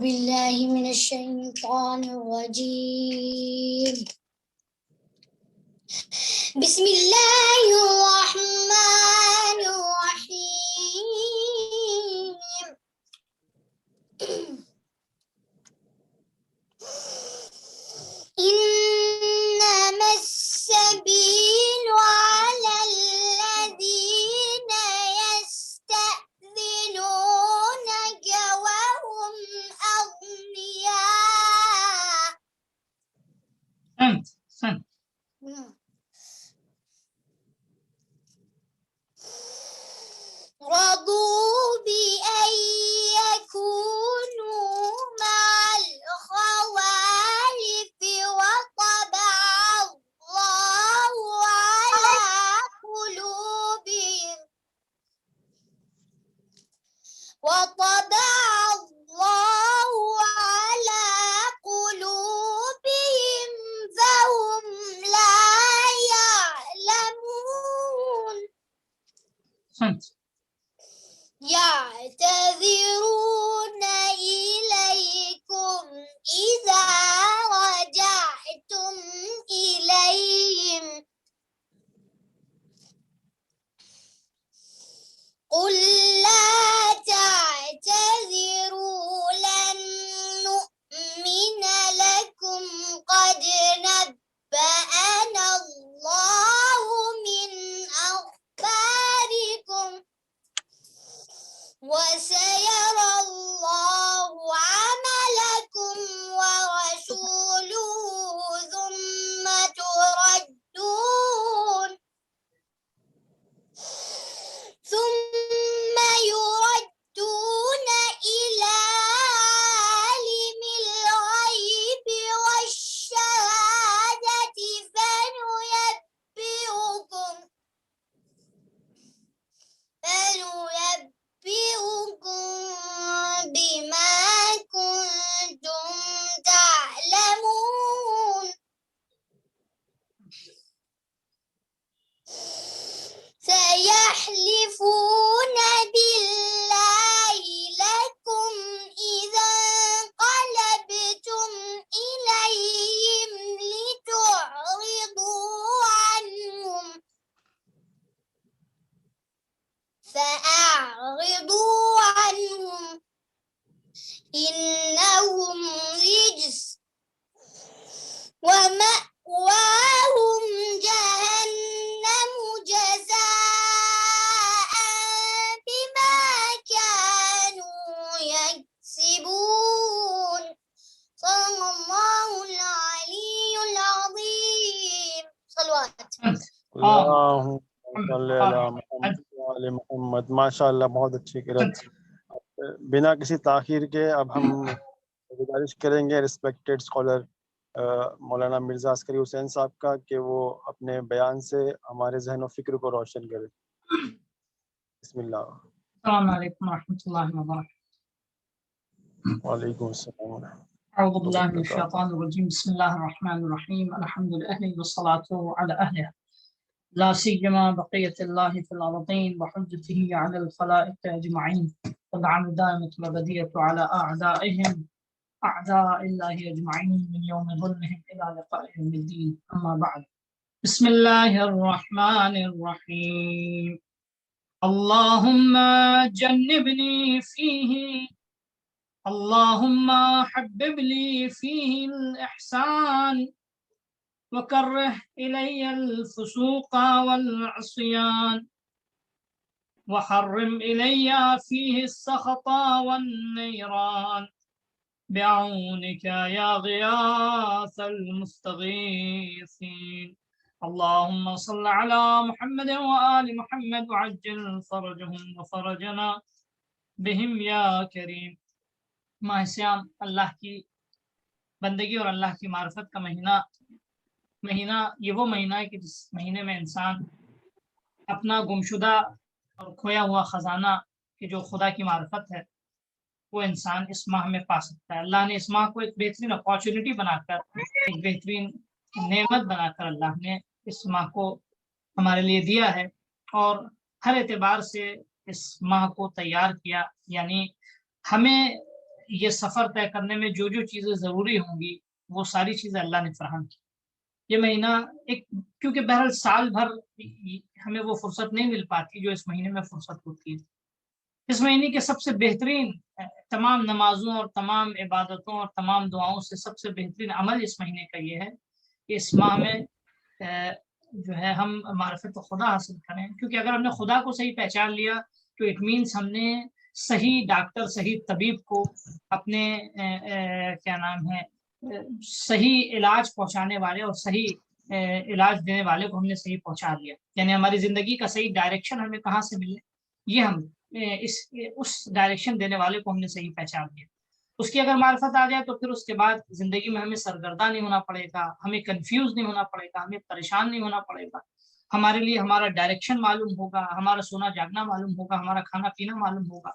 بالله من الشيطان الرجيم. بسم الله الرحمن الرحيم. إنما السبيل على الذين يستأذنونك وهم أغنياء. سنت رضوا بأن يكونوا مع الخوالف وطبع الله على قلوبهم فهم لا يعلمون. سنت يعتذرون إليكم إذا رجعتم إليهم قل لا تعتذروا لن نؤمن لكم قد نبأنا الله من أخباركم وسيرى الله عملكم ورسوله ثم يردون إلى عالم الغيب والشهادة فننبئكم بما كنتم تعلمون. سيحلفون بالله لكم إذا انقلبتم إليهم لتعرضوا عنهم فأعرضوا عنهم إنهم رجس ومأواهم جهنم جزاء بما كانوا يكسبون. صدق الله العلي العظيم. صلوات. اللهم صل على محمد وعلى محمد. ماشاءاللہ بہت اچھی قرأت. بنا کسی تاخیر کے اب ہم گزارش کریں گے ریسپیکٹڈ اسکالر مولانا مرزا عسکری حسین صاحب کا کہ وہ اپنے بیان سے ہمارے ذہن و فکر کو روشن کرے. بسم اللہ. السلام علیکم ورحمۃ اللہ وبرکاتہ. وعلیکم السلام. اعوذ باللہ من الشیطان الرجیم. بسم اللہ الرحمن الرحیم. الحمد للہ والصلاۃ علی اہلہ لا سیما بقیۃ اللہ فی الارضین وحجتہ علی الخلائق اجمعین والعن دائمۃ الابدیۃ علی اعدائہم اعداء اللہ اجمعین من یوم ظلمہم الی لقاء یوم الدین. اما بعد. بسم اللہ الرحمن الرحیم. اللہم جنبنی فیہ اللہم حبب لی فیہ الاحسان وکرہ الی الفسوق والعصیان وحرم الی فیہ السخط والنیران بعونک یا غیاث المستغیثین. اللہم صل علی محمد وآل محمد وعجل فرجہم وفرجنا بہم یا کریم. ماہ سیام اللہ کی بندگی اور اللہ کی معرفت کا مہینہ یہ وہ مہینہ ہے کہ جس مہینے میں انسان اپنا گمشدہ اور کھویا ہوا خزانہ کہ جو خدا کی معرفت ہے وہ انسان اس ماہ میں پا سکتا ہے. اللہ نے اس ماہ کو ایک بہترین اپارچونٹی بنا کر ایک بہترین نعمت بنا کر اللہ نے اس ماہ کو ہمارے لیے دیا ہے اور ہر اعتبار سے اس ماہ کو تیار کیا. یعنی ہمیں یہ سفر طے کرنے میں جو جو چیزیں ضروری ہوں گی وہ ساری چیزیں اللہ نے فراہم کی. یہ مہینہ ایک کیونکہ بہرحال سال بھر ہمیں وہ فرصت نہیں مل پاتی جو اس مہینے میں فرصت ہوتی ہے. اس مہینے کے سب سے بہترین تمام نمازوں اور تمام عبادتوں اور تمام دعاؤں سے سب سے بہترین عمل اس مہینے کا یہ ہے کہ اس ماہ میں جو ہے ہم معرفت خدا حاصل کریں. کیونکہ اگر ہم نے خدا کو صحیح پہچان لیا تو اٹ مینس ہم نے صحیح ڈاکٹر صحیح طبیب کو اپنے کیا نام ہے صحیح علاج پہنچانے والے اور صحیح علاج دینے والے کو ہم نے صحیح پہنچا دیا. یعنی ہماری زندگی کا صحیح ڈائریکشن ہمیں کہاں سے ملے یہ ہم اس ڈائریکشن دینے والے کو ہم نے صحیح پہچان دیا. اس کی اگر معرفت آ جائے تو پھر اس کے بعد زندگی میں ہمیں سرگردہ نہیں ہونا پڑے گا, ہمیں کنفیوز نہیں ہونا پڑے گا, ہمیں پریشان نہیں ہونا پڑے گا. ہمارے لیے ہمارا ڈائریکشن معلوم ہوگا, ہمارا سونا جاگنا معلوم ہوگا, ہمارا کھانا پینا معلوم ہوگا.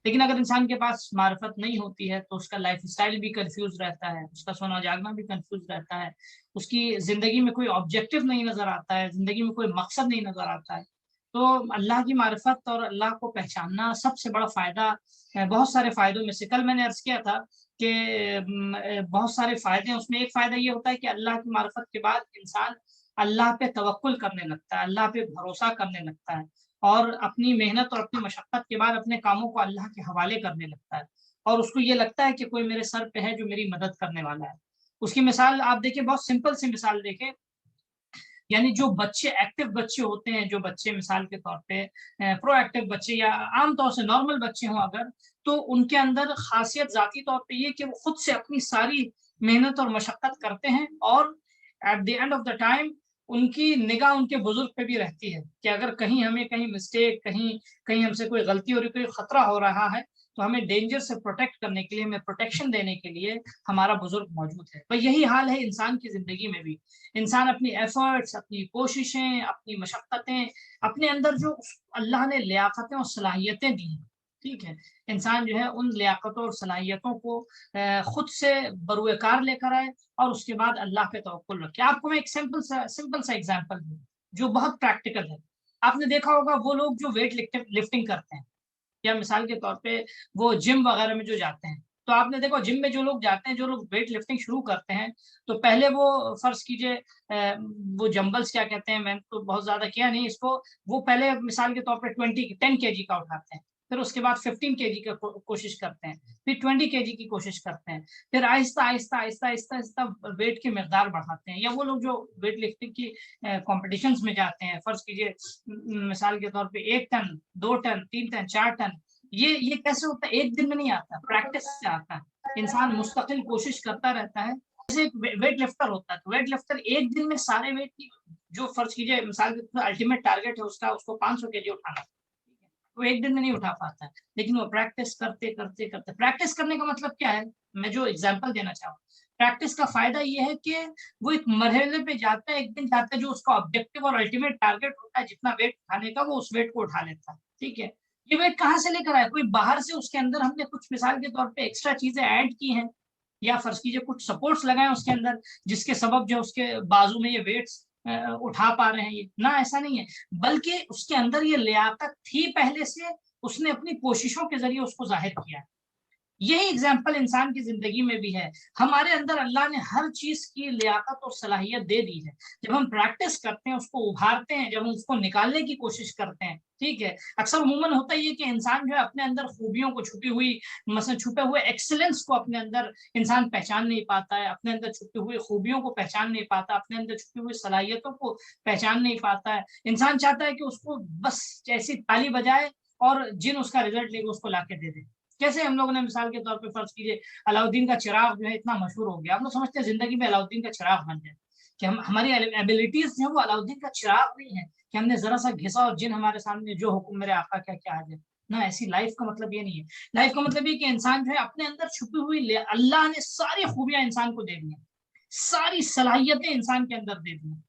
لیکن اگر انسان کے پاس معرفت نہیں ہوتی ہے تو اس کا لائف اسٹائل بھی کنفیوز رہتا ہے, اس کا سونا جاگنا بھی کنفیوز رہتا ہے, اس کی زندگی میں کوئی آبجیکٹو نہیں نظر آتا ہے, زندگی میں کوئی مقصد نہیں نظر آتا ہے. تو اللہ کی معرفت اور اللہ کو پہچاننا سب سے بڑا فائدہ, بہت سارے فائدوں میں سے کل میں نے عرض کیا تھا کہ بہت سارے فائدے ہیں. اس میں ایک فائدہ یہ ہوتا ہے کہ اللہ کی معرفت کے بعد انسان اللہ پہ توکل کرنے لگتا ہے, اللہ پہ بھروسہ کرنے لگتا ہے, اور اپنی محنت اور اپنی مشقت کے بعد اپنے کاموں کو اللہ کے حوالے کرنے لگتا ہے, اور اس کو یہ لگتا ہے کہ کوئی میرے سر پہ ہے جو میری مدد کرنے والا ہے. اس کی مثال آپ دیکھیں, بہت سمپل سی مثال دیکھیں. یعنی جو بچے ایکٹیو بچے ہوتے ہیں, جو بچے مثال کے طور پہ پرو ایکٹیو بچے یا عام طور سے نارمل بچے ہوں اگر, تو ان کے اندر خاصیت ذاتی طور پہ یہ کہ وہ خود سے اپنی ساری محنت اور مشقت کرتے ہیں, اور at the end of the time ان کی نگاہ ان کے بزرگ پہ بھی رہتی ہے کہ اگر کہیں ہمیں کہیں مسٹیک, کہیں ہم سے کوئی غلطی ہو رہی, کوئی خطرہ ہو رہا ہے تو ہمیں ڈینجر سے پروٹیکٹ کرنے کے لیے, ہمیں پروٹیکشن دینے کے لیے ہمارا بزرگ موجود ہے. تو یہی حال ہے انسان کی زندگی میں بھی. انسان اپنی ایفرٹس, اپنی کوششیں, اپنی مشقتیں, اپنے اندر جو اللہ نے لیاقتیں اور صلاحیتیں دی ہیں, ٹھیک ہے, انسان جو ہے ان لیاقتوں اور صلاحیتوں کو خود سے بروئے کار لے کر آئے اور اس کے بعد اللہ پہ توکل رکھے. آپ کو میں ایک سمپل سا ایگزامپل دوں جو بہت پریکٹیکل ہے. آپ نے دیکھا ہوگا وہ لوگ جو ویٹ لفٹنگ کرتے ہیں, یا مثال کے طور پہ وہ جم وغیرہ میں جو جاتے ہیں, تو آپ نے دیکھا جم میں جو لوگ جاتے ہیں, جو لوگ ویٹ لفٹنگ شروع کرتے ہیں, تو پہلے وہ فرض کیجئے وہ جمبلز کیا کہتے ہیں, میں تو بہت زیادہ کیا نہیں اس کو, وہ پہلے مثال کے طور پہ 10 kg کا اٹھاتے ہیں, پھر اس کے بعد 15 kg کا کوشش کرتے ہیں, پھر 20 kg کی کوشش کرتے ہیں, پھر آہستہ آہستہ آہستہ آہستہ آہستہ ویٹ کی مقدار بڑھاتے ہیں. یا وہ لوگ جو ویٹ لفٹنگ کی کمپٹیشنز میں جاتے ہیں, فرض کیجئے مثال کے طور پہ 1 ٹن 2 ٹن 3 ٹن 4 ٹن, یہ کیسے ہوتا ہے؟ ایک دن میں نہیں آتا, پریکٹس سے آتا ہے. انسان مستقل کوشش کرتا رہتا ہے. جیسے ویٹ لفٹر ہوتا ہے, تو ویٹ لفٹر ایک دن میں سارے ویٹ کی جو فرض کیجئے مثال کے الٹیمیٹ ٹارگیٹ ہے اس کو 500 kg اٹھانا, وہ ایک دن میں نہیں اٹھا پاتا ہے, لیکن وہ پریکٹس کرتے کرتے کرتے. پریکٹس کرنے کا مطلب کیا ہے, میں جو اگزامپل دینا چاہوں, پریکٹس کا فائدہ یہ ہے کہ وہ ایک مرحلے پہ جاتا ہے, ایک دن جاتا ہے جو اس کا آبجیکٹو اور الٹیمیٹ ٹارگیٹ ہوتا ہے جتنا ویٹ اٹھانے کا, وہ اس ویٹ کو اٹھا لیتا ہے. ٹھیک ہے, یہ ویٹ کہاں سے لے کر آئے؟ کوئی باہر سے اس کے اندر ہم نے کچھ مثال کے طور پہ ایکسٹرا چیزیں ایڈ کی ہیں, یا فرض کیجئے کچھ سپورٹس لگائے اس کے اندر جس کے سبب جو اس کے بازو میں یہ ویٹس اٹھا پا رہے ہیں. یہ نہ, ایسا نہیں ہے, بلکہ اس کے اندر یہ لیاقت تھی پہلے سے, اس نے اپنی کوششوں کے ذریعے اس کو ظاہر کیا. یہی اگزامپل انسان کی زندگی میں بھی ہے. ہمارے اندر اللہ نے ہر چیز کی لیاقت اور صلاحیت دے دی ہے. جب ہم پریکٹس کرتے ہیں, اس کو ابھارتے ہیں, جب ہم اس کو نکالنے کی کوشش کرتے ہیں, ٹھیک ہے, اکثر عموماً ہوتا یہ کہ انسان جو ہے اپنے اندر خوبیوں کو, چھپی ہوئی مثلا چھپے ہوئے ایکسلنس کو اپنے اندر انسان پہچان نہیں پاتا ہے, اپنے اندر چھپی ہوئی خوبیوں کو پہچان نہیں پاتا, اپنے اندر چھپی ہوئی صلاحیتوں کو پہچان نہیں پاتا ہے. انسان چاہتا ہے کہ اس کو بس ایسی تالی بجائے اور جن اس کا رزلٹ لے کے اس کو لا کے دے دے. کیسے ہم لوگوں نے مثال کے طور پہ فرض کیجیے علاؤدین کا چراغ جو ہے اتنا مشہور ہو گیا, آپ لوگ سمجھتے ہیں زندگی میں علاؤدین کا چراغ بن جائے, کہ ہماری ایبلٹیز جو ہے وہ علاؤدین کا چراغ نہیں ہے کہ ہم نے ذرا سا گھسا اور جن ہمارے سامنے جو حکم میرے آقا کیا کیا آ جائے. نہ, ایسی لائف کا مطلب یہ نہیں ہے. لائف کا مطلب یہ کہ انسان جو ہے اپنے اندر چھپی ہوئی, اللہ نے ساری خوبیاں انسان کو دے دی ہیں, ساری صلاحیتیں انسان کے اندر دے دی ہیں.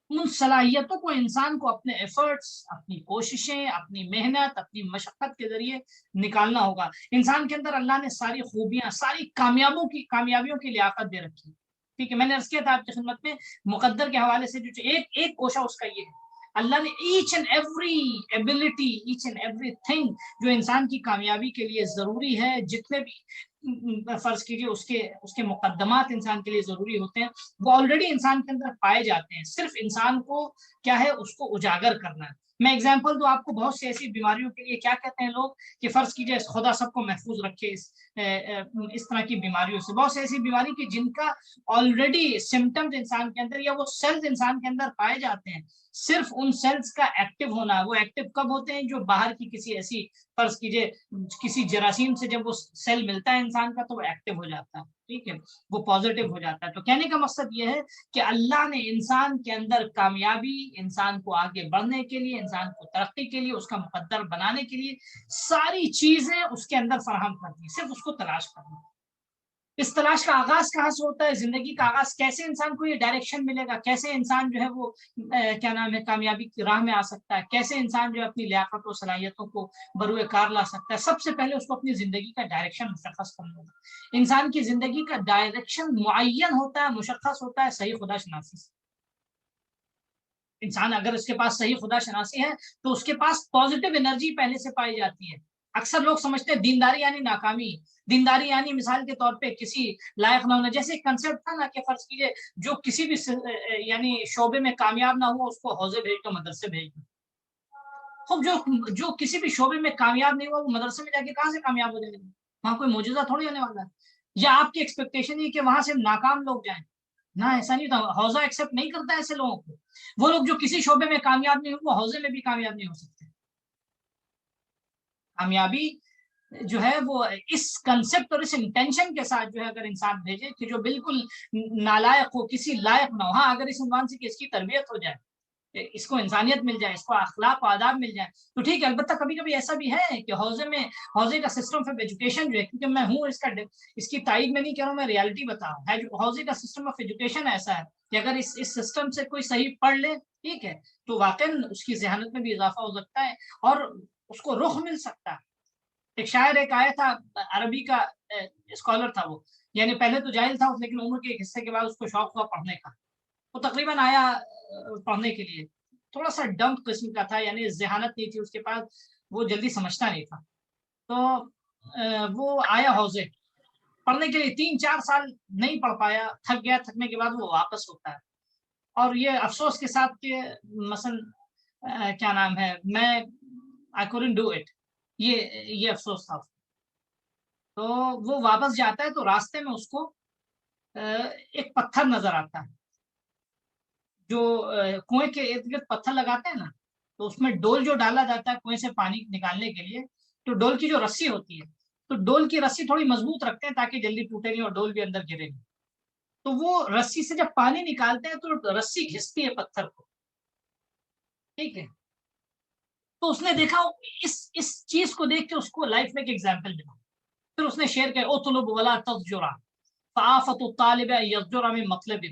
ان صلاحیتوں کو انسان کو اپنے ایفرٹس, اپنی کوششیں, اپنی محنت, اپنی مشقت کے ذریعے نکالنا ہوگا. انسان کے اندر اللہ نے ساری خوبیاں, ساری کامیابیوں کی لیاقت دے رکھی. ٹھیک ہے, میں نے عرض کیا تھا آپ کی خدمت میں, مقدر کے حوالے سے جو ایک گوشہ اس کا یہ ہے, اللہ نے each and every ability, each and everything جو انسان کی کامیابی کے لیے ضروری ہے, جتنے بھی فرض کیجیے اس کے مقدمات انسان کے لیے ضروری ہوتے ہیں، وہ آلریڈی انسان کے اندر پائے جاتے ہیں، صرف انسان کو کیا ہے اس کو اجاگر کرنا ہے۔ میں اگزامپل دوں آپ کو، بہت سی ایسی بیماریوں کے لیے کیا کہتے ہیں لوگ کہ فرض کیجیے خدا سب کو محفوظ رکھے اس طرح کی بیماریوں سے، بہت سی ایسی بیماری کی جن کا آلریڈی سمٹمز انسان کے اندر یا وہ سیلز انسان کے اندر پائے جاتے ہیں، صرف ان سیلز کا ایکٹیو ہونا۔ وہ ایکٹیو کب ہوتے ہیں؟ جو باہر کی کسی ایسی فرض کیجیے کسی جراثیم سے جب وہ سیل ملتا ہے انسان کا تو وہ ایکٹیو ہو جاتا ہے، ٹھیک ہے، وہ پازیٹیو ہو جاتا ہے۔ تو کہنے کا مقصد یہ ہے کہ اللہ نے انسان کے اندر کامیابی، انسان کو آگے بڑھنے کے لیے، انسان کو ترقی کے لیے، اس کا مقدر بنانے کے لیے ساری چیزیں اس کے اندر فراہم کر دی، صرف اس کو تلاش کرنا۔ اس تلاش کا آغاز کہاں سے ہوتا ہے؟ زندگی کا آغاز کیسے انسان کو یہ ڈائریکشن ملے گا، کیسے انسان جو ہے وہ کیا نام ہے کامیابی کی راہ میں آ سکتا ہے، کیسے انسان جو ہے اپنی لیاقت و صلاحیتوں کو بروئے کار لا سکتا ہے؟ سب سے پہلے اس کو اپنی زندگی کا ڈائریکشن مشخص کرنا ہوگا۔ انسان کی زندگی کا ڈائریکشن معین ہوتا ہے، مشخص ہوتا ہے صحیح خدا شناسی سے۔ انسان اگر اس کے پاس صحیح خدا شناسی ہے تو اس کے پاس پازیٹیو انرجی پہلے سے پائی جاتی ہے۔ اکثر لوگ سمجھتے ہیں دینداری یعنی ناکامی، دینداری یعنی مثال کے طور پہ کسی لائق نہ ہونا۔ جیسے ایک کنسیپٹ تھا نا کہ فرض کیجیے جو کسی بھی یعنی شعبے میں کامیاب نہ ہوا اس کو حوضے بھیج دو، مدرسے بھیج دو۔ خب جو کسی بھی شعبے میں کامیاب نہیں ہوا وہ مدرسے میں جا کے کہاں سے کامیاب ہو جائے گا؟ وہاں کوئی معجزہ تھوڑی ہونے والا ہے۔ یا آپ کی ایکسپیکٹیشن یہ کہ وہاں سے ناکام لوگ جائیں؟ نہ، ایسا نہیں ہوتا۔ حوضہ ایکسپٹ نہیں کرتا ایسے لوگوں کو۔ وہ لوگ جو کسی شعبے میں کامیاب نہیں ہوئے وہ حوضے میں بھی کامیاب نہیں ہو سکتے۔ کامیابی جو ہے وہ اس کنسپٹ اور اس انٹینشن کے ساتھ جو ہے اگر انسان بھیجے کہ جو بالکل نالائق ہو، کسی لائق نہ ہو، ہاں اگر اس عنوان سے کہ اس کی تربیت ہو جائے، اس کو انسانیت مل جائے، اس کو اخلاق و آداب مل جائے تو ٹھیک ہے۔ البتہ کبھی کبھی ایسا بھی ہے کہ حوضے کا سسٹم آف ایجوکیشن جو ہے، کیونکہ میں ہوں اس کی تائید میں نہیں کہہ رہا ہوں، میں ریالٹی بتا رہا ہوں، حوضے کا سسٹم آف ایجوکیشن ایسا ہے کہ اگر اس سسٹم سے کوئی صحیح پڑھ لے، ٹھیک ہے، تو واقعی اس کی ذہانت میں بھی اضافہ ہو سکتا ہے اور اس کو رخ مل سکتا ہے۔ ایک شاعر ایک آیا تھا، عربی کا اسکالر تھا وہ، یعنی پہلے تو جاہل تھا لیکن عمر کے ایک حصے کے بعد اس کو شوق ہوا پڑھنے کا۔ وہ تقریباً آیا پڑھنے کے لیے، تھوڑا سا ڈمپ قسم کا تھا، یعنی ذہانت نہیں تھی اس کے پاس، وہ جلدی سمجھتا نہیں تھا۔ تو وہ آیا حوضے پڑھنے کے لیے، 3-4 سال نہیں پڑھ پایا، تھک گیا، تھکنے کے بعد وہ واپس ہوتا ہے اور یہ افسوس کے ساتھ کہ مثلا کیا نام ہے میں I couldn't do it، یہ افسوس تھا۔ تو وہ واپس جاتا ہے تو راستے میں اس کو ایک پتھر نظر آتا ہے، جو کنویں کے ارد گرد پتھر لگاتے ہیں نا، تو اس میں ڈول جو ڈالا جاتا ہے کنویں سے پانی نکالنے کے لیے، تو ڈول کی جو رسی ہوتی ہے تو ڈول کی رسی تھوڑی مضبوط رکھتے ہیں تاکہ جلدی ٹوٹے نہیں اور ڈول بھی اندر گرے نہیں۔ تو وہ رسی سے جب پانی نکالتے ہیں تو رسی گھستی ہے پتھر کو، ٹھیک ہے۔ تو اس نے دیکھا اس چیز کو دیکھ کے اس کو لائف میں ایک ایگزامپل ملا۔ پھر اس نے شیئر کیا اطلب ولا تضجرا فآفت الطالب یضجر من مطلب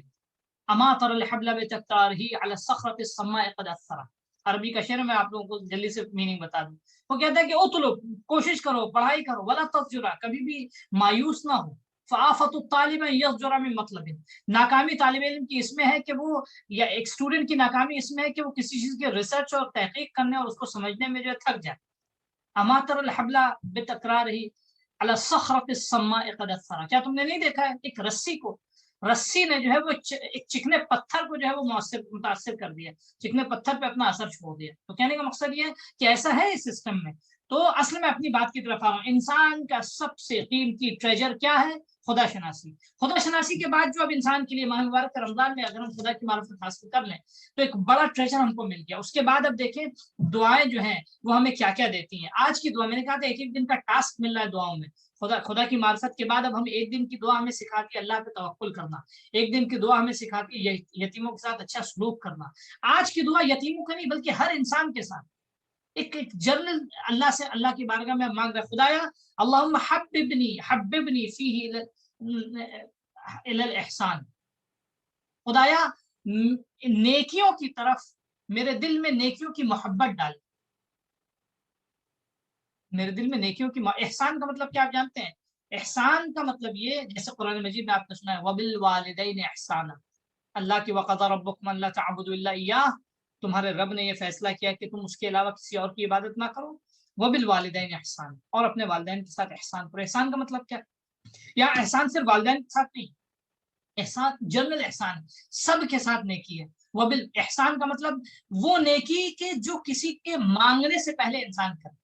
اما تر الحبل بتکرارہ علی الصخرۃ الصماء قد اثر۔ عربی کا شعر میں آپ لوگوں کو جلدی سے میننگ بتا دوں۔ وہ کہتا ہے کہ اطلب، کوشش کرو، پڑھائی کرو، ولا تضجرا، کبھی بھی مایوس نہ ہو، فآفت الطالب یضجر من مطلب، ناکامی طالب علم کی اس میں ہے کہ وہ، یا ایک اسٹوڈنٹ کی ناکامی اس میں ہے کہ وہ کسی چیز کی ریسرچ اور تحقیق کرنے اور اس کو سمجھنے میں جو ہے تھک جائے۔ اما تر الحبل بتکرارہ علی الصخرۃ الصماء قد اثر، کیا تم نے نہیں دیکھا ہے ایک رسی نے جو ہے وہ ایک چکنے پتھر کو جو ہے وہ متاثر کر دیا، چکنے پتھر پہ اپنا اثر چھوڑ دیا۔ تو کہنے کا مقصد یہ ہے کہ ایسا ہے اس سسٹم میں۔ تو اصل میں اپنی بات کی طرف آ رہا ہوں، انسان کا سب سے قیمتی ٹریجر کیا ہے؟ خدا شناسی۔ خدا شناسی کے بعد جو اب انسان کے لیے ماہ مبارک رمضان میں اگر ہم خدا کی معرفت حاصل کر لیں تو ایک بڑا ٹریجر ہم کو مل گیا۔ اس کے بعد اب دیکھیں دعائیں جو ہیں وہ ہمیں کیا کیا دیتی ہیں۔ آج کی دعا، میں نے کہا تھا ایک دن کا ٹاسک مل رہا ہے دعاؤں میں۔ خدا کی معرفت کے بعد اب ہم ایک دن کی دعا ہمیں سکھاتی ہے اللہ پہ توکل کرنا، ایک دن کی دعا ہمیں سکھاتی ہے یتیموں کے ساتھ اچھا سلوک کرنا۔ آج کی دعا یتیموں کا نہیں بلکہ ہر انسان کے ساتھ ایک جنرل اللہ سے، اللہ کی بارگاہ میں مانگ رہا ہے، خدایا اللہم حببنی فیہ الی الاحسان، خدایا نیکیوں کی طرف میرے دل میں نیکیوں کی محبت ڈال، میرے دل میں نیکیوں کی احسان کا مطلب کیا آپ جانتے ہیں؟ احسان کا مطلب یہ، جیسے قرآن مجید میں آپ نے سنا ہے وبالوالدین احسانا، اللہ کی وقضى ربکم الا تعبدوا الا ایاہ، تمہارے رب نے یہ فیصلہ کیا کہ تم اس کے علاوہ کسی اور کی عبادت نہ کرو، وبالوالدین احسان، اور اپنے والدین کے ساتھ احسان کرو۔ احسان کا مطلب کیا؟ یا احسان صرف والدین کے ساتھ نہیں، احسان جنرل احسان سب کے ساتھ نیکی ہے. وبال احسان کا مطلب وہ نیکی کہ جو کسی کے مانگنے سے پہلے انسان کرے.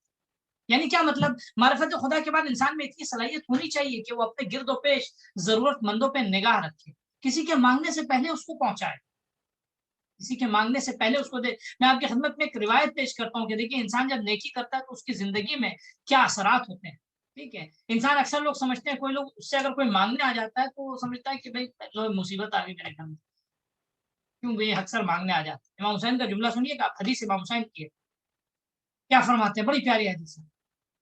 یعنی کیا مطلب؟ معرفت خدا کے بعد انسان میں اتنی صلاحیت ہونی چاہیے کہ وہ اپنے گرد و پیش ضرورت مندوں پہ نگاہ رکھے، کسی کے مانگنے سے پہلے اس کو پہنچائے، کسی کے مانگنے سے پہلے اس کو دے. میں آپ کی خدمت میں ایک روایت پیش کرتا ہوں کہ دیکھیے انسان جب نیکی کرتا ہے تو اس کی زندگی میں کیا اثرات ہوتے ہیں. ٹھیک ہے، انسان اکثر لوگ سمجھتے ہیں، کوئی لوگ اس سے اگر کوئی مانگنے آ جاتا ہے تو وہ سمجھتا ہے کہ بھائی مصیبت آ گئی میرے گھر میں، کیوں یہ اکثر مانگنے آ جاتے ہیں. امام حسین کا جملہ سنیے گا، حدیث امام حسین کی ہے، کیا فرماتے ہیں، بڑی پیاری حدیث ہے.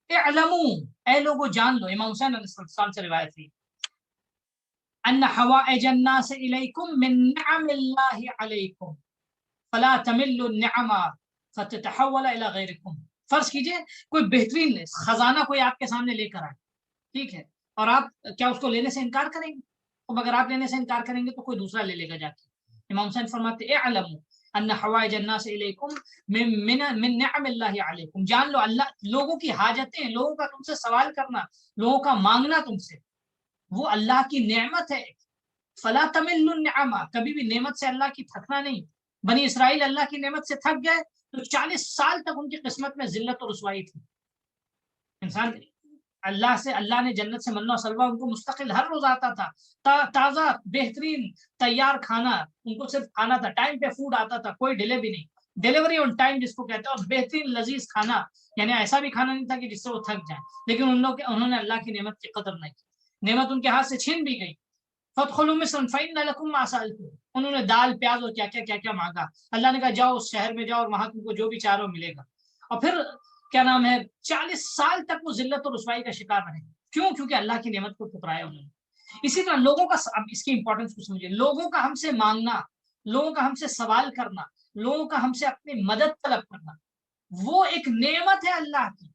اعلموا، اے لوگوں جان لو، امام حسین علیہ السلام سے روایت ہے، ان حوائج الناس الیکم من نعم اللہ علیکم فلا تملوا النعم فتتحول الى غیرکم. فرض کیجئے کوئی بہترین خزانہ کوئی آپ کے سامنے لے کر آئے، ٹھیک ہے، اور آپ کیا اس کو لینے سے انکار کریں گے؟ تو اگر آپ لینے سے انکار کریں گے تو کوئی دوسرا لے لے گا جا کے. امام حسین فرماتے اعلموا ان حوائج الناس الیکم من نعم اللہ علیکم، جان لو اللہ لوگوں کی حاجتیں، لوگوں کا تم سے سوال کرنا، لوگوں کا مانگنا تم سے، وہ اللہ کی نعمت ہے. فلا تملوا النعم، کبھی بھی نعمت سے اللہ کی تھکنا نہیں. بنی اسرائیل اللہ کی نعمت سے تھک گئے تو 40 سال تک ان کی قسمت میں ذلت اور رسوائی تھی. انسان اللہ سے، اللہ نے جنت سے منہ و سلوہ ان کو مستقل ہر روز آتا تھا، تازہ بہترین تیار کھانا، ان کو صرف کھانا تھا، ٹائم پہ فوڈ آتا تھا، کوئی ڈیلے بھی نہیں، ڈیلیوری آن ٹائم جس کو کہتے ہیں، اور بہترین لذیذ کھانا، یعنی ایسا بھی کھانا نہیں تھا کہ جس سے وہ تھک جائیں. لیکن انہوں نے اللہ کی نعمت کی قدر نہیں کی، نعمت ان کے ہاتھ سے چھین بھی گئی. فادخلوا مصر فإن لكم ما سألتم، انہوں نے دال پیاز اور کیا کیا مانگا. اللہ نے کہا جاؤ اس شہر میں جاؤ اور وہاں تم کو جو بھی چاہو ملے گا. اور پھر کیا نام ہے 40 سال تک وہ ذلت اور رسوائی کا شکار رہے. کیوں؟ کیونکہ اللہ کی نعمت کو ٹھکرایا انہوں نے. اسی طرح لوگوں کا، اب اس کی امپورٹنس کو سمجھے، لوگوں کا ہم سے مانگنا، لوگوں کا ہم سے سوال کرنا، لوگوں کا ہم سے اپنی مدد طلب کرنا، وہ ایک نعمت ہے اللہ کی،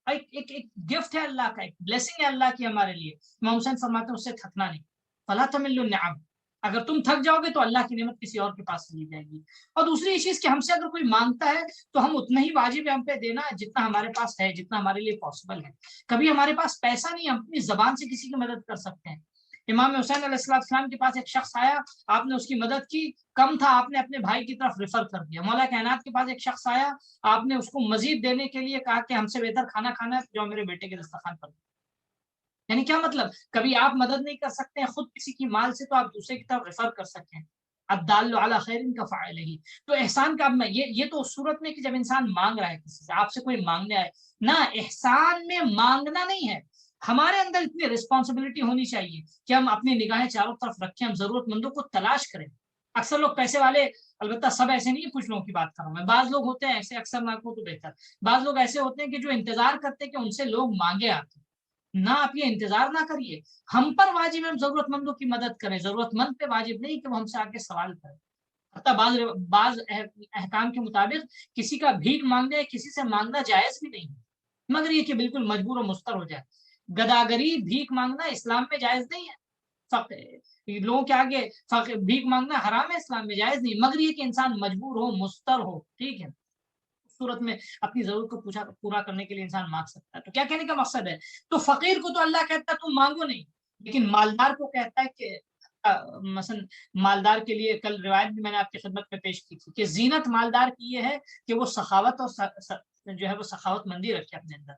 ایک گفٹ ہے اللہ کا، ایک بلیسنگ ہے اللہ کی ہمارے لیے. امام حسین فرماتے ہیں اس سے تھکنا نہیں. فلا تملوا النعم، اگر تم تھک جاؤ گے تو اللہ کی نعمت کسی اور کے پاس چلی جائے گی. اور دوسری چیز کہ ہم سے اگر کوئی مانگتا ہے تو ہم اتنا ہی واجب ہے ہم پہ دینا جتنا ہمارے پاس ہے، جتنا ہمارے لیے پاسبل ہے. کبھی ہمارے پاس پیسہ نہیں، ہم اپنی زبان سے کسی کی مدد کر سکتے ہیں. امام حسین علیہ السلام کے پاس ایک شخص آیا، آپ نے اس کی مدد کی، کم تھا آپ نے اپنے بھائی کی طرف ریفر کر دیا. مولا کائنات کے پاس ایک شخص آیا، آپ نے اس کو مزید دینے کے لیے کہا کہ ہم سے بہتر کھانا کھانا ہے جو میرے بیٹے کے دسترخوان پر. یعنی کیا مطلب؟ کبھی آپ مدد نہیں کر سکتے ہیں خود کسی کی مال سے تو آپ دوسرے کی طرف ریفر کر سکتے ہیں. الدال علی خیر کفاعلہ. تو احسان کا یہ تو اس صورت میں کہ جب انسان مانگ رہا ہے کسی سے، آپ سے کوئی مانگنے آئے نہ، احسان میں مانگنا نہیں ہے. ہمارے اندر اتنی رسپانسبلٹی ہونی چاہیے کہ ہم اپنی نگاہیں چاروں طرف رکھیں، ہم ضرورت مندوں کو تلاش کریں. اکثر لوگ پیسے والے، البتہ سب ایسے نہیں، کچھ لوگوں کی بات کر رہا ہوں میں، بعض لوگ ہوتے ہیں ایسے، اکثر نہ ہو تو بہتر، بعض لوگ ایسے ہوتے ہیں کہ جو انتظار کرتے ہیں کہ ان سے لوگ مانگے آتے. نہ آپ یہ انتظار نہ کریے، ہم پر واجب ہے ہم ضرورت مندوں کی مدد کریں، ضرورت مند پہ واجب نہیں کہ وہ ہم سے آ کے سوال کریں. حتیٰ بعض احکام کے مطابق کسی کا بھیک مانگنا، کسی سے مانگنا جائز بھی نہیں، مگر یہ کہ بالکل مجبور و مضطر ہو جائے. گداگری بھیک مانگنا اسلام میں جائز نہیں ہے، لوگوں کے آگے بھیک مانگنا حرام ہے، اسلام میں جائز نہیں، مگر یہ کہ انسان مجبور ہو، مضطر ہو، ٹھیک ہے، صورت میں اپنی ضرورت کو پورا کرنے کے لیے انسان مانگ سکتا ہے. تو کیا کہنے کا مقصد ہے؟ تو فقیر کو تو اللہ کہتا ہے تم مانگو نہیں، لیکن مالدار کو کہتا ہے کہ مثلا مالدار کے لیے کل روایت بھی میں نے آپ کی خدمت میں پیش کی تھی کہ زینت مالدار کی یہ ہے کہ وہ سخاوت اور جو ہے وہ سخاوت مندی رکھے اپنے اندر.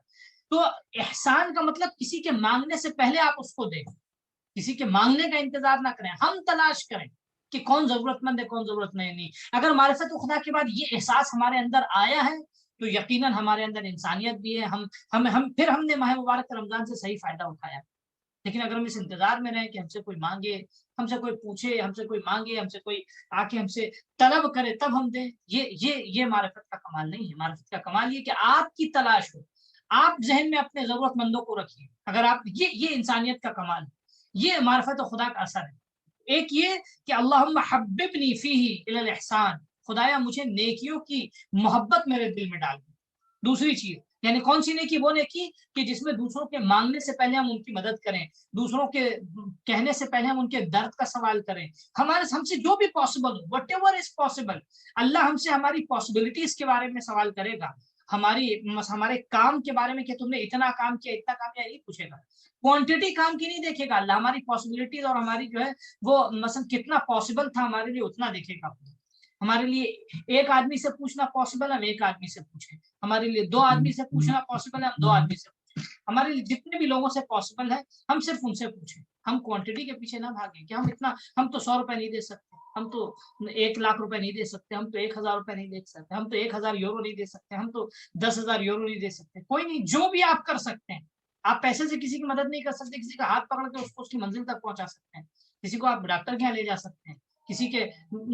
تو احسان کا مطلب کسی کے مانگنے سے پہلے آپ اس کو دیں، کسی کے مانگنے کا انتظار نہ کریں، ہم تلاش کریں کہ کون ضرورت مند ہے کون ضرورت نہیں. اگر معرفت خدا کے بعد یہ احساس ہمارے اندر آیا ہے تو یقیناً ہمارے اندر انسانیت بھی ہے، پھر ہم نے ماہ مبارک رمضان سے صحیح فائدہ اٹھایا. لیکن اگر ہم اس انتظار میں رہیں کہ ہم سے کوئی مانگے، ہم سے کوئی پوچھے، ہم سے کوئی مانگے، ہم سے کوئی آ کے ہم سے طلب کرے تب ہم دیں، یہ معرفت کا کمال نہیں ہے. معرفت کا کمال یہ کہ آپ کی تلاش ہو، آپ ذہن میں اپنے ضرورت مندوں کو رکھیے. اگر آپ یہ انسانیت کا کمال ہے، یہ معرفت خدا کا اثر ہے. ایک یہ کہ اللہم حببنی فیہ الی الاحسان، خدایا مجھے نیکیوں کی محبت میرے دل میں ڈال دیں. دوسری چیز یعنی کون سی نیکی؟ وہ نیکی کہ جس میں دوسروں کے مانگنے سے پہلے ہم ان کی مدد کریں، دوسروں کے کہنے سے پہلے ہم ان کے درد کا سوال کریں. ہم سے جو بھی پاسبل ہو، وٹ ایور از پاسبل، اللہ ہم سے ہماری پاسبلٹیز کے بارے میں سوال کرے گا. ہمارے کام کے بارے میں کہ تم نے اتنا کام کیا اتنا کام کیا، نہیں پوچھے گا. کوانٹٹی کام کی نہیں دیکھے گا اللہ، ہماری پاسبلٹیز اور ہماری جو ہے وہ مثلا کتنا پاسبل تھا ہمارے لیے اتنا دیکھے گا. ہمارے لیے ایک آدمی سے پوچھنا پاسبل ہے، ہم ایک آدمی سے پوچھیں. ہمارے لیے 2 آدمی سے پوچھنا پاسبل ہے، ہم 2 آدمی سے پوچھیں. ہمارے لیے جتنے بھی لوگوں سے پاسبل ہے ہم صرف ان سے پوچھیں. ہم کوانٹٹی کے پیچھے نہ بھاگیں کہ ہم تو 100 روپے نہیں دے سکتے، ہم تو 1 لاکھ روپے نہیں دے سکتے، ہم تو 1000 روپے نہیں دے سکتے، ہم تو 1000 یورو نہیں دے سکتے، ہم تو 10,000 یورو نہیں دے سکتے. کوئی نہیں، جو بھی آپ کر سکتے ہیں. آپ پیسے سے کسی کی مدد نہیں کر سکتے، کسی کا ہاتھ پکڑ کے اس کی منزل تک پہنچا سکتے ہیں، کسی کو آپ ڈاکٹر کے یہاں لے جا سکتے ہیں، کسی کے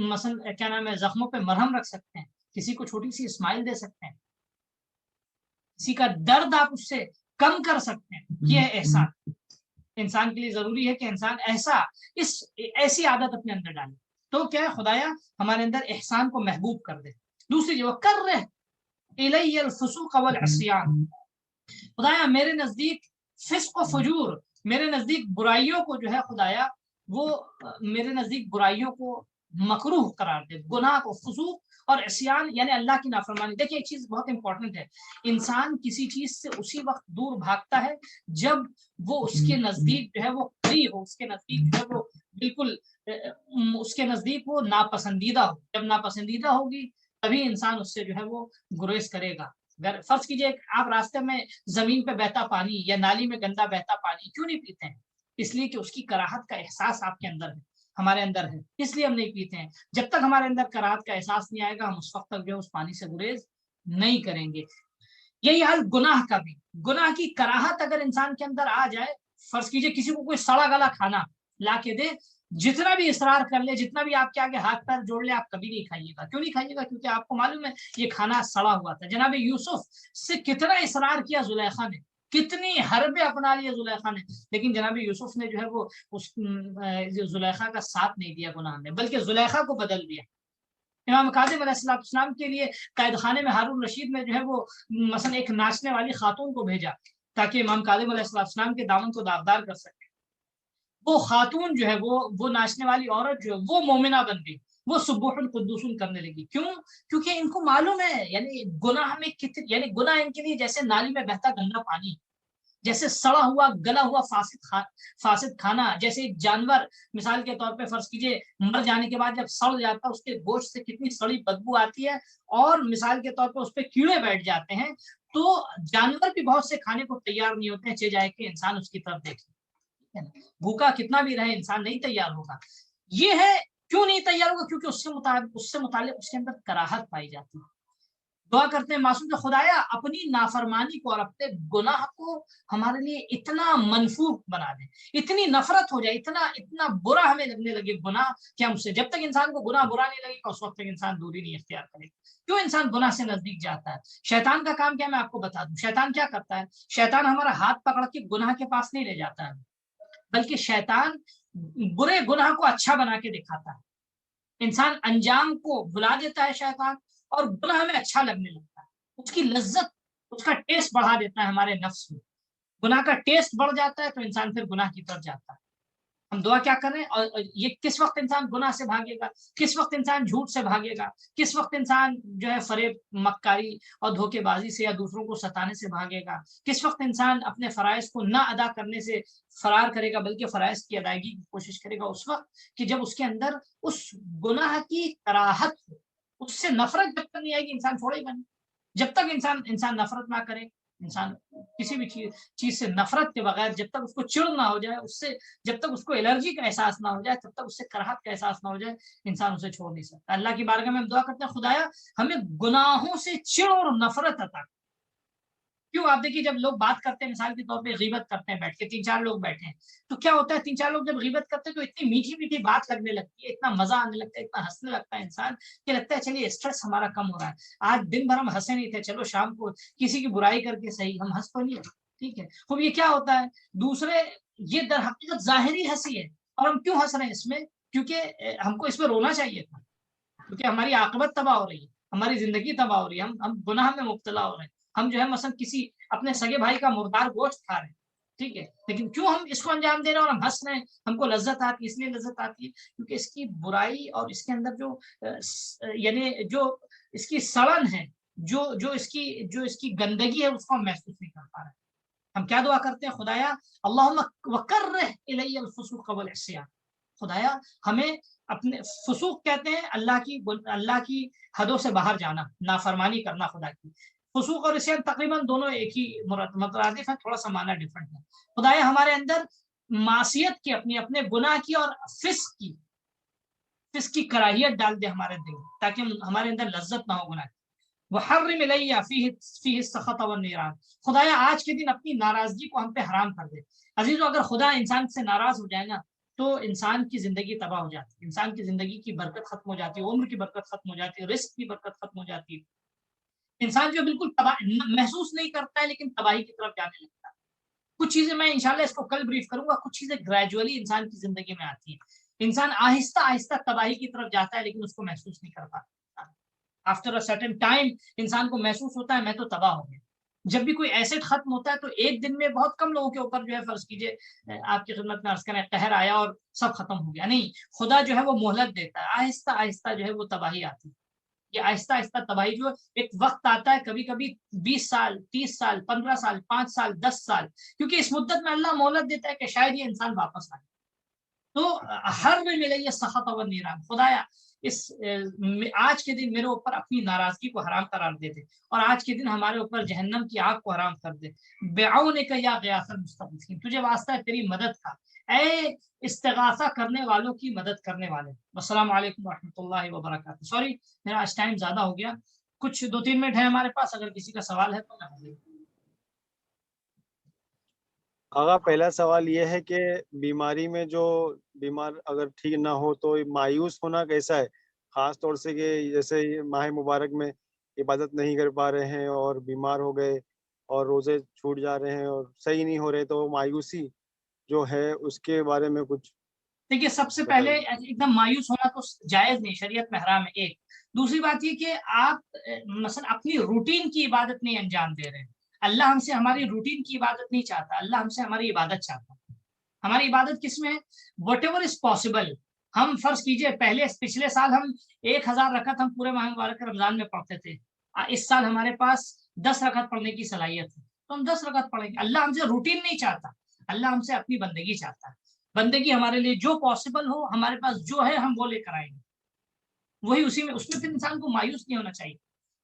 مثلا کیا نام ہے زخموں پہ مرہم رکھ سکتے ہیں، کسی کو چھوٹی سی اسمائل دے سکتے ہیں، کسی کا درد آپ اس سے کم کر سکتے ہیں. یہ ہے احسان. انسان کے لیے ضروری ہے کہ انسان ایسی عادت اپنے اندر ڈالے تو کیا ہے خدایا ہمارے اندر احسان کو محبوب کر دے. دوسری جو کر رہے الی الفسوق والعصیان، خدایا میرے نزدیک فسق و فجور، میرے نزدیک برائیوں کو جو ہے خدایا وہ میرے نزدیک برائیوں کو مکروہ قرار دے، گناہ کو، فسوق اور عصیان یعنی اللہ کی نافرمانی. دیکھیں ایک چیز بہت امپورٹنٹ ہے، انسان کسی چیز سے اسی وقت دور بھاگتا ہے جب وہ اس کے نزدیک جو ہے وہ کری ہو، اس کے نزدیک جو ہے وہ بالکل اس کے نزدیک وہ ناپسندیدہ ہو. جب ناپسندیدہ ہوگی تبھی انسان اس سے جو ہے وہ گریز کرے گا. اگر فرض کیجئے آپ راستے میں زمین پہ بہتا پانی یا نالی میں گندا بہتا پانی کیوں نہیں پیتے ہیں؟ اس لیے کہ اس کی کراہت کا احساس آپ کے اندر ہے، ہمارے اندر ہے، اس لیے ہم نہیں پیتے ہیں. جب تک ہمارے اندر کراہت کا احساس نہیں آئے گا ہم اس وقت تک جو ہے اس پانی سے گریز نہیں کریں گے. یہی حال گناہ کا بھی. گناہ کی کراہت اگر انسان کے اندر آ جائے، فرض کیجئے کسی کو کوئی سڑا گلا کھانا لا کے دے، جتنا بھی اصرار کر لے، جتنا بھی آپ کے آگے ہاتھ پیر جوڑ لے، آپ کبھی نہیں کھائیے گا. کیوں نہیں کھائیے گا؟ کیونکہ آپ کو معلوم ہے یہ کھانا سڑا ہوا تھا. جناب یوسف سے کتنا اصرار کیا زلیخا نے، کتنی حربیں اپنا لیے زلیخا نے، لیکن جناب یوسف نے جو ہے وہ اس زلیخا کا ساتھ نہیں دیا گناہ میں، بلکہ زلیخا کو بدل دیا. امام کاظم علیہ السلام کے لیے قید خانے میں ہارون رشید نے جو ہے وہ مثلا ایک ناچنے والی خاتون کو بھیجا تاکہ امام کاظم علیہ السلام کے دامن کو داغدار کر سکے. وہ خاتون جو ہے وہ ناچنے والی عورت جو ہے وہ مومنہ بن گئی، وہ سبوح القدوس کرنے لگی. کیوں؟ کیونکہ ان کو معلوم ہے یعنی گناہ میں یعنی گناہ ان کے لیے جیسے نالی میں بہتا گندا پانی، جیسے سڑا ہوا گلا ہوا فاسد کھانا، جیسے ایک جانور مثال کے طور پہ فرض کیجئے مر جانے کے بعد جب سڑ جاتا ہے اس کے گوشت سے کتنی سڑی بدبو آتی ہے، اور مثال کے طور پہ اس پہ کیڑے بیٹھ جاتے ہیں، تو جانور بھی بہت سے کھانے کو تیار نہیں ہوتے ہیں چہ جائے کہ انسان اس کی طرف دیکھے. بھوکا کتنا بھی رہے انسان نہیں تیار ہوگا. یہ ہے کیوں نہیں تیار ہوگا؟ کیونکہ اس سے متعلق اس کے اندر کراہت پائی جاتی ہے. دعا کرتے ہیں معصوم خدایا اپنی نافرمانی کو اور اپنے گناہ کو ہمارے لیے اتنا منفور بنا دے، اتنی نفرت ہو جائے، اتنا برا ہمیں لگنے لگے گناہ کہ ہم سے جب تک انسان کو گناہ برا نہیں لگے گا اس وقت تک انسان دوری نہیں اختیار کرے گا. کیوں انسان گناہ سے نزدیک جاتا ہے؟ شیطان کا کام کیا میں آپ کو بتا دوں. شیطان کیا کرتا ہے؟ شیطان ہمارا ہاتھ پکڑ کے گناہ کے پاس نہیں لے جاتا ہے، بلکہ شیطان برے گناہ کو اچھا بنا کے دکھاتا ہے. انسان انجام کو بلا دیتا ہے شیطان، اور گناہ ہمیں اچھا لگنے لگتا ہے، اس کی لذت، اس کا ٹیسٹ بڑھا دیتا ہے ہمارے نفس میں. گناہ کا ٹیسٹ بڑھ جاتا ہے تو انسان پھر گناہ کی طرف جاتا ہے. ہم دعا کیا کریں؟ اور یہ کس وقت انسان گناہ سے بھاگے گا، کس وقت انسان جھوٹ سے بھاگے گا، کس وقت انسان جو ہے فریب، مکاری اور دھوکے بازی سے یا دوسروں کو ستانے سے بھاگے گا، کس وقت انسان اپنے فرائض کو نہ ادا کرنے سے فرار کرے گا بلکہ فرائض کی ادائیگی کی کوشش کرے گا. اس وقت کہ جب اس کے اندر اس گناہ کی کراہت ہو، اس سے نفرت جب تک نہیں آئے گی انسان چھوڑے گا نہیں. جب تک انسان نفرت نہ کرے، انسان کسی بھی چیز سے نفرت کے بغیر جب تک اس کو چڑ نہ ہو جائے، اس سے جب تک اس کو الرجی کا احساس نہ ہو جائے، تب تک اس سے کراہت کا احساس نہ ہو جائے، انسان اسے چھوڑ نہیں سکتا. اللہ کی بارگاہ میں ہم دعا کرتے ہیں خدایا ہمیں گناہوں سے چڑ اور نفرت عطا. کیوں؟ آپ دیکھیے جب لوگ بات کرتے ہیں مثال کے طور پہ غیبت کرتے ہیں بیٹھ کے، 3-4 لوگ بیٹھے ہیں تو کیا ہوتا ہے 3-4 لوگ جب غیبت کرتے ہیں تو اتنی میٹھی میٹھی بات لگنے لگتی ہے، اتنا مزہ آنے لگتا ہے، اتنا ہنسنے لگتا ہے انسان کہ لگتا ہے چلیے اسٹریس ہمارا کم ہو رہا ہے. آج دن بھر ہم ہنسے نہیں تھے، چلو شام کو کسی کی برائی کر کے صحیح ہم ہنس تو نہیں. ٹھیک ہے، خوب یہ کیا ہوتا ہے؟ دوسرے یہ در حقیقت ظاہری ہنسی ہے. اور ہم کیوں ہنس رہے ہیں اس میں؟ کیونکہ ہم کو اس میں رونا چاہیے تھا، کیونکہ ہماری عاقبت تباہ ہو رہی ہے، ہماری زندگی تباہ ہو رہی ہے، ہم گناہ میں مبتلا ہو رہے ہیں. ہم جو ہے مثلا کسی اپنے سگے بھائی کا مردار گوشت کھا رہے ہیں، ٹھیک ہے، لیکن کیوں ہم اس کو انجام دے رہے ہیں اور ہم ہنس رہے ہیں؟ ہم کو لذت آتی ہے، اس لیے لذت آتی ہے کیونکہ اس کی برائی اور اس کے اندر جو یعنی جو اس کی سڑن ہے جو اس کی گندگی ہے اس کو ہم محسوس نہیں کر پا رہے. ہم کیا دعا کرتے ہیں؟ خدایا اللہم وکرہ الی الفسوق والعصیان، خدایا ہمیں اپنے فسوق کہتے ہیں اللہ کی حدوں سے باہر جانا، نافرمانی کرنا خدا کی. فسوق اور عصیان تقریباً دونوں ایک ہی مترادف ہیں، تھوڑا سا معنی ڈفرنٹ ہے. خدایا ہمارے اندر معصیت کی، اپنے گناہ کی اور فسق کی کراہیت ڈال دے ہمارے دل میں، تاکہ ہمارے اندر لذت نہ ہو گناہ کی. وحرم الی فیہ السخط والنیران، خدایا آج کے دن اپنی ناراضگی کو ہم پہ حرام کر دے. عزیزو، اگر خدا انسان سے ناراض ہو جائے نا تو انسان کی زندگی تباہ ہو جاتی ہے، انسان کی زندگی کی برکت ختم ہو جاتی ہے، عمر کی برکت ختم ہو جاتی ہے، رزق کی برکت ختم ہو جاتی ہے. انسان جو بالکل محسوس نہیں کرتا ہے لیکن تباہی کی طرف جانے لگتا ہے. کچھ چیزیں میں انشاءاللہ اس کو کل بریف کروں گا، کچھ چیزیں گریجولی انسان کی زندگی میں آتی ہیں. انسان آہستہ آہستہ تباہی کی طرف جاتا ہے لیکن اس کو محسوس نہیں کر پاتا. آفٹر اے سرٹن ٹائم انسان کو محسوس ہوتا ہے میں تو تباہ ہو گیا. جب بھی کوئی ایسٹ ختم ہوتا ہے تو ایک دن میں بہت کم لوگوں کے اوپر جو ہے فرض کیجئے آپ کی خدمت میں عرض کریں قہر آیا اور سب ختم ہو گیا. نہیں، خدا جو ہے وہ مہلت دیتا ہے، آہستہ آہستہ جو ہے وہ تباہی آتی ہے. یہ آہستہ آہستہ تباہی جو ایک وقت آتا ہے، کبھی کبھی 20 سال 30 سال 15 سال 5 سال 10 سال، کیونکہ اس مدت میں اللہ مہلت دیتا ہے کہ شاید یہ انسان واپس آئے. تو ہر میں ملے یہ سخط و نیران، خدایا آج کے دن میرے اوپر اپنی ناراضگی کو حرام قرار دے دے، اور آج کے دن ہمارے اوپر جہنم کی آگ کو حرام کر دے. بعونک یا غیاث المستغیثین، تجھے واسطہ ہے تیری مدد کا، اے استغاثہ کرنے والوں کی مدد کرنے والے. السلام علیکم ورحمۃ اللہ وبرکاتہ. سوری میرا آج ٹائم زیادہ ہو گیا، کچھ 2-3 منٹ ہے ہمارے پاس، اگر کسی کا سوال ہے تو میں. آغا پہلا سوال یہ ہے کہ بیماری میں جو بیمار اگر ٹھیک نہ ہو تو مایوس ہونا کیسا ہے؟ خاص طور سے کہ جیسے ماہ مبارک میں عبادت نہیں کر پا رہے ہیں اور بیمار ہو گئے اور روزے چھوٹ جا رہے ہیں اور صحیح نہیں ہو رہے، تو مایوسی جو ہے اس کے بارے میں کچھ. دیکھیے سب سے پہلے ایک دم مایوس ہونا تو جائز نہیں، شریعت میں حرام ہے. ایک دوسری بات یہ کہ آپ مثلا اپنی روٹین کی عبادت نہیں انجام دے رہے ہیں. اللہ ہم سے ہماری روٹین کی عبادت نہیں چاہتا، اللہ ہم سے ہماری عبادت چاہتا. ہماری عبادت کس میں ہے؟ What ever is possible. ہم فرض کیجئے پچھلے سال ہم 1000 رکعت ہم پورے ماہ مبارک رمضان میں پڑھتے تھے، اس سال ہمارے پاس 10 رکعت پڑھنے کی صلاحیت ہے تو ہم 10 رکعت پڑھیں گے. اللہ ہم سے روٹین نہیں چاہتا، اللہ ہم سے اپنی بندگی چاہتا ہے. بندگی ہمارے لیے جو پاسبل ہو، ہمارے پاس جو ہے ہم وہ لے کر آئیں گے، وہی اس میں پھر انسان کو مایوس نہیں ہونا چاہیے.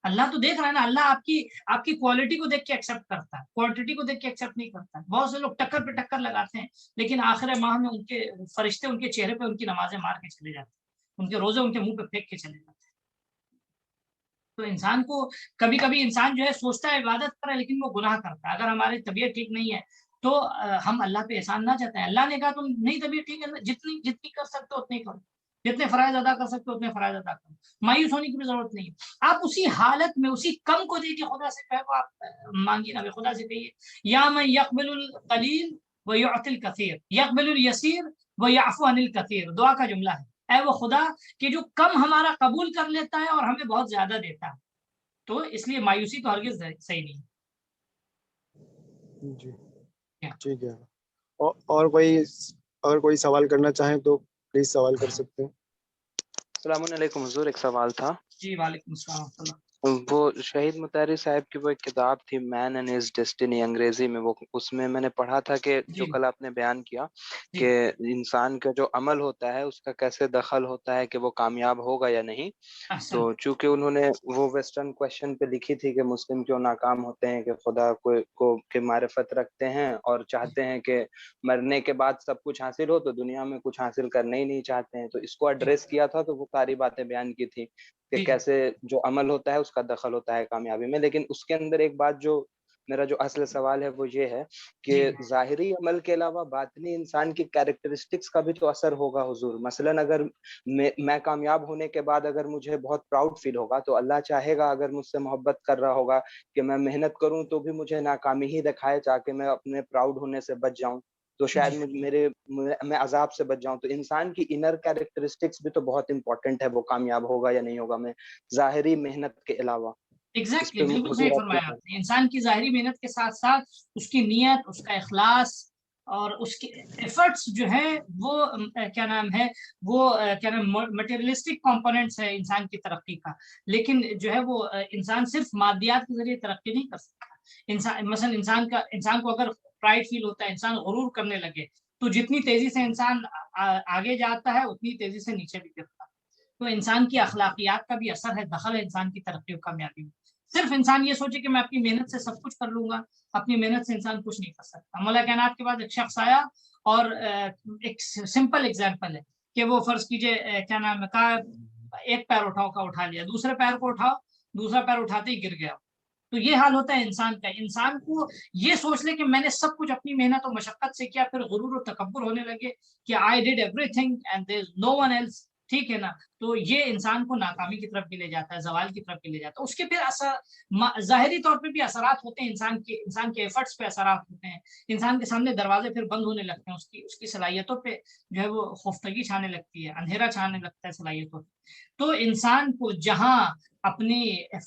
اللہ تو دیکھ رہا ہے نا، اللہ آپ کی کوالٹی کو دیکھ کے ایکسیپٹ کرتا ہے، کوانٹٹی کو دیکھ کے ایکسیپٹ نہیں کرتا ہے. بہت سے لوگ ٹکر پہ ٹکر لگاتے ہیں لیکن آخر ماہ میں ان کے فرشتے ان کے چہرے پہ ان کی نمازیں مار کے چلے جاتے ہیں، ان کے روزے ان کے منہ پہ پھینک کے چلے جاتے ہیں. تو انسان کو کبھی کبھی انسان جو ہے سوچتا ہے عبادت کرے لیکن وہ گناہ کرتا ہے. اگر ہماری طبیعت ٹھیک نہیں ہے تو ہم اللہ پہ احسان نہ چاہتے ہیں. اللہ نے کہا تم نہیں طبیعت ٹھیک ہے، جتنی کر سکتے ہو اتنی کرو، جتنے فرائض ادا کر سکتے ہو اتنے فرائض ادا کرو. مایوس ہونے کی بھی ضرورت نہیں ہے. آپ اسی حالت میں اسی کم کو دیکھیے، خدا سے کہو، آپ مانگیے نا، خدا سے کہیے یا من یقبل القلیل ویعطی الکثیر یقبل الیسیر ویعفو عن الکثیر. دعا کا جملہ ہے، اے وہ خدا کہ جو کم ہمارا قبول کر لیتا ہے اور ہمیں بہت زیادہ دیتا ہے. تو اس لیے مایوسی تو ہرگز صحیح نہیں. جی ٹھیک ہے. اور کوئی سوال کرنا چاہیں تو پلیز سوال کر سکتے ہیں. السلام علیکم حضور، ایک سوال تھا. جی وعلیکم السلام ورحمۃ اللہ. وہ شہید مطہری صاحب کی وہ ایک کتاب تھی مین اینڈ ہز ڈیسٹنی، انگریزی میں، وہ اس میں میں نے پڑھا تھا کہ جو کل آپ نے بیان کیا کہ انسان کا جو عمل ہوتا ہے اس کا کیسے دخل ہوتا ہے کہ وہ کامیاب ہوگا یا نہیں. تو چونکہ انہوں نے وہ ویسٹرن کویشچن پہ لکھی تھی کہ مسلم کیوں ناکام ہوتے ہیں، کہ خدا کو کے معرفت رکھتے ہیں اور چاہتے ہیں کہ مرنے کے بعد سب کچھ حاصل ہو تو دنیا میں کچھ حاصل کرنا ہی نہیں چاہتے ہیں. تو اس کو ایڈریس کیا تھا تو وہ ساری باتیں بیان کی تھی کہ کیسے جو عمل ہوتا ہے اس کا دخل ہوتا ہے کامیابی میں. لیکن اس کے اندر ایک بات جو میرا جو اصل سوال ہے وہ یہ ہے کہ ظاہری عمل کے علاوہ باطنی انسان کی کیریکٹرسٹکس کا بھی تو اثر ہوگا حضور. مثلا اگر میں کامیاب ہونے کے بعد اگر مجھے بہت پراؤڈ فیل ہوگا تو اللہ چاہے گا اگر مجھ سے محبت کر رہا ہوگا کہ میں محنت کروں تو بھی مجھے ناکامی ہی دکھائے تاکہ میں اپنے پراؤڈ ہونے سے بچ جاؤں، تو شاید میں عذاب سے بچ جاؤں. تو انسان کی انر کیریکٹرسٹکس بھی تو بہت امپورٹنٹ ہے، وہ کامیاب ہوگا یا نہیں ہوگا میں ظاہری محنت کے علاوہ. ایگزیکٹلی بالکل صحیح فرمایا آپ نے. انسان کی ظاہری محنت کے ساتھ ساتھ اس کی نیت، اس کا اخلاص، اور اس کے ایفرٹس جو ہے وہ کیا نام ہے وہ کیا نام مٹیریلسٹک کمپوننٹس ہے انسان کی ترقی کا، لیکن جو ہے وہ انسان صرف مادیات کے ذریعے ترقی نہیں کر سکتا. انسان مثلا انسان کو اگر پرائڈ فیل ہوتا ہے، انسان غرور کرنے لگے، تو جتنی تیزی سے انسان آگے جاتا ہے اتنی تیزی سے نیچے بھی گرتا ہے. تو انسان کی اخلاقیات کا بھی اثر ہے، دخل ہے انسان کی ترقی و کامیابی میں. صرف انسان یہ سوچے کہ میں اپنی محنت سے سب کچھ کر لوں گا، اپنی محنت سے انسان کچھ نہیں کر سکتا. مولا کائنات کے بعد ایک شخص آیا اور ایک سمپل اگزامپل ہے کہ وہ فرض کیجئے کیا نام ہے کہا ایک پیر اٹھا لیا، دوسرے پیر کو اٹھاؤ، دوسرا پیر اٹھاتے ہی گر گیا. تو یہ حال ہوتا ہے انسان کا. انسان کو یہ سوچ لے کہ میں نے سب کچھ اپنی محنت و مشقت سے کیا، پھر غرور و تکبر ہونے لگے کہ I did everything and there is no one else, ٹھیک ہے نا. تو یہ انسان کو ناکامی کی طرف بھی لے جاتا ہے، زوال کی طرف بھی لے جاتا ہے. اس کے پھر ظاہری طور پہ بھی اثرات ہوتے ہیں، انسان کے ایفرٹس پہ اثرات ہوتے ہیں، انسان کے سامنے دروازے پھر بند ہونے لگتے ہیں، اس کی صلاحیتوں پہ جو ہے وہ خفتگی چھانے لگتی ہے، اندھیرا چھانے لگتا ہے صلاحیتوں پہ. تو انسان کو جہاں اپنی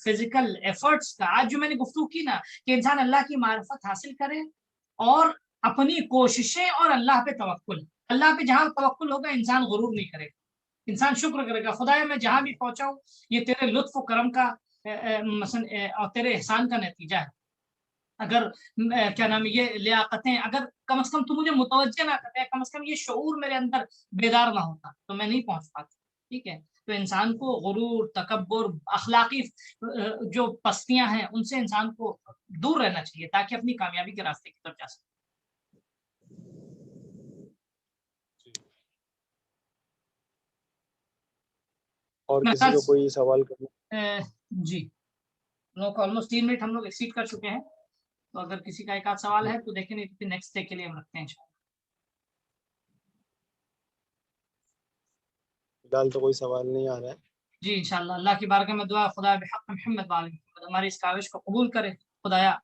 فزیکل ایفرٹس کا، آج جو میں نے گفتگو کی نا کہ انسان اللہ کی معرفت حاصل کرے اور اپنی کوششیں اور اللہ پہ توکل، اللہ پہ جہاں توکل ہوگا انسان غرور نہیں کرے گا، انسان شکر کرے گا. خدایا میں جہاں بھی پہنچا ہوں یہ تیرے لطف و کرم کا مثلا اور تیرے احسان کا نتیجہ ہے. اگر کیا نام ہے یہ لیاقتیں اگر کم از کم تو مجھے متوجہ نہ کرتے، کم از کم یہ شعور میرے اندر بیدار نہ ہوتا تو میں نہیں پہنچ پاتا. ٹھیک ہے. تو انسان کو غرور، تکبر، اخلاقی جو پستیاں ہیں ان سے انسان کو دور رہنا چاہیے تاکہ اپنی کامیابی کے راستے کی طرف جا سکے. اور کسی کو کوئی سوال کرنا؟ جی لوگ کو آلموسٹ 3 منٹ ہم لوگ ایکسیڈ کر چکے ہیں، تو اگر کسی کا ایک آدھ سوال ہے تو دیکھیں، نہیں تو نیکسٹ ڈے کے لیے ہم رکھتے ہیں انشاءاللہ. فی الحال تو کوئی سوال نہیں آ رہا ہے. جی انشاءاللہ اللہ کی بارگاہ میں دعا خدا بحق محمد وآل محمد ہماری اس کاوش کو قبول کرے. خدایا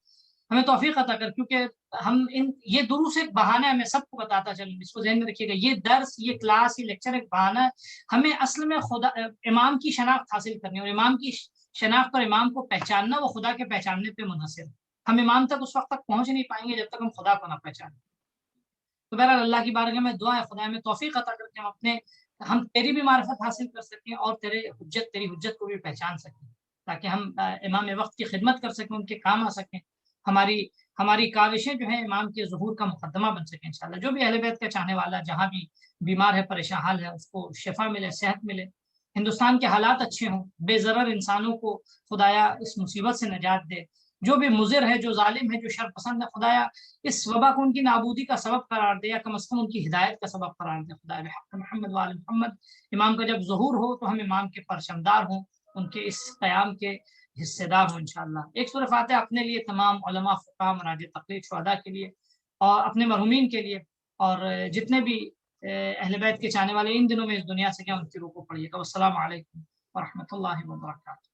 ہمیں توفیق عطا کر، کیونکہ ہم یہ دروس ایک بہانہ ہے، میں سب کو بتاتا چلوں، اس کو ذہن میں رکھیے گا. یہ درس، یہ کلاس، یہ لیکچر ایک بہانہ ہے. ہمیں اصل میں خدا امام کی شناخت حاصل کرنی، اور امام کی شناخت اور امام کو پہچاننا وہ خدا کے پہچاننے پہ منحصر ہے. ہم امام تک اس وقت تک پہنچ نہیں پائیں گے جب تک ہم خدا کو نہ پہچانیں. تو بہرحال اللہ کی بارگاہ میں دعا ہے خدا ہمیں توفیق عطا کر کے ہم تیری بھی معرفت حاصل کر سکیں اور تیری حجت کو بھی پہچان سکیں، تاکہ ہم امام وقت کی خدمت کر سکیں، ان کے کام آ سکیں. ہماری کاوشیں جو ہیں امام کے ظہور کا مقدمہ بن سکیں انشاءاللہ. جو بھی اہل بیت کا چاہنے والا جہاں بھی بیمار ہے، پریشان حال ہے، اس کو شفا ملے، صحت ملے، ہندوستان کے حالات اچھے ہوں، بے ضرر انسانوں کو خدایا اس مصیبت سے نجات دے. جو بھی مضر ہے، جو ظالم ہے، جو شر پسند ہے، خدایا اس وبا کو ان کی نابودی کا سبب قرار دے، یا کم از کم ان کی ہدایت کا سبب قرار دے. خدا بحق محمد وآل محمد امام کا جب ظہور ہو تو ہم امام کے پرچمدار ہوں، ان کے اس قیام کے حصے دار ہوں انشاءاللہ. ایک سورہ فاتحہ اپنے لیے، تمام علماء، فقہاء، مراجع تقریر، شہداء کے لیے اور اپنے مرحومین کے لیے، اور جتنے بھی اہل بیت کے چاہنے والے ان دنوں میں اس دنیا سے گئے ان کی روح کو پڑھیے گا. والسلام علیکم ورحمۃ اللہ وبرکاتہ.